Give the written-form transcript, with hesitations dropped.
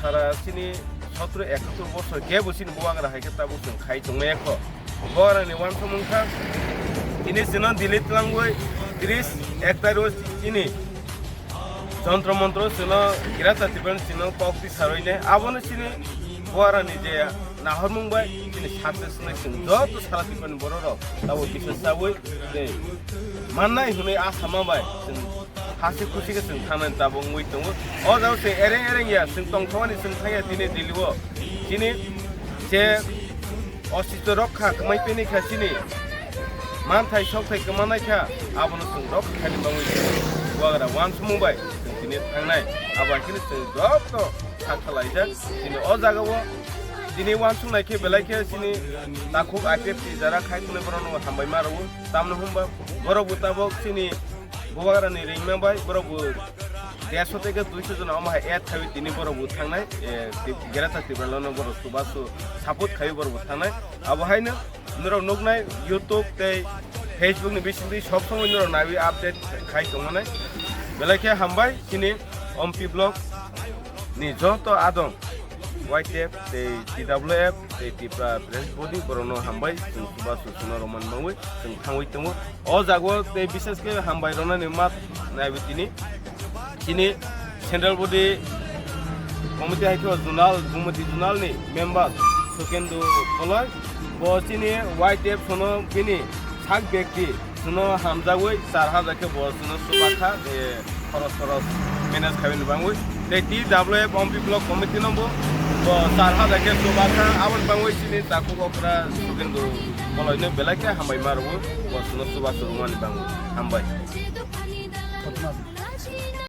সারা চিনি 17-71 বছর গে বসিন বোয়াগরা হাইকে তা বসুন খাই তংমে এক বোয়ারানি ওয়ান সমুখা চিনি চিন দিল্লি তলাঙ্গই 31 তারিখ চিনি যন্ত্র মন্ত্র চিন গিরাতা তিবেন চিন পক্তি সারইনে আবনে চিনি বোয়ারানি যে নাহর মুম্বাই চিনি সাথে শুনে চিন যত সারা তিবেন বড় রক তাও বিশেষ সাবই যে মাননাই হুনে আসামা বাই হাসি খুশি কে जों थांनानै दाबो मुइ दङ अ जाउसे एरें एरें या जों तंथवानि जों थाया दिनै दिलिबो दिनै जे अस्तित्व रक्षा खमायपेनि खासिनि मानथाय सौथाय गोमानायखा आबनो जों रक्षानि बावै वागरा वान्स मुम्बाइ जों दिनै थांनाय आबाखिनि जों जब साखालायजा दिनै अ जागावो दिनै वान्स नायखे बेलायखे दिनै दाखौ आइपिएफसि जारा खायखुने बरनो हामबाय मारावो तामनो हमबा बरबो ताबो दिनै বোয়ারানি রিংমাबाय बरबो 150 থেকে 200 জন আমা এড খাবি তিনি বরবো থাंनाय গেরাতা তিবালনো বর সুবাসু সাপোর্ট খাবি বরবো থাंनाय আবহাইনো নরো নগনাय ইউটিউব তে ফেসবুক नि बिसिनि सब समय नरो नाबि আপডেট খাই দंनाय बेलायखे हामबाय दिनै अम्पि ब्लग नि जतो आदम वाइटेप ते टीडब्ल्यूएफ ते टिप्रा प्रेस बडी बरनो हामबाय जों सुबासु सुना रमान मावै जों थांवै दङ अ जागो ते विशेष के हामबाय रनानि मात नायबि दिनै सेन्ट्रेल बडी कमिटि हाइको जुनाल गुमति जुनालनि मेम्बार सुकेन्दु कलय बसिनि वाइटेप सोनो बिनि साक व्यक्ति सुनो हामजावै 4000 के बसनो सुबाखा ए खरस मेनेज खाबिन बांवै ते टीडब्ल्यूएफ अम्पि ब्लग कमिटि नम्बर 4000 के सुबाखा आवन बांवै सिनि ताकु बकरा सुकेन्दु कलयनो बेलाके हामबाय मारबो बसनो सुबासु रुमानि बांवै हामबाय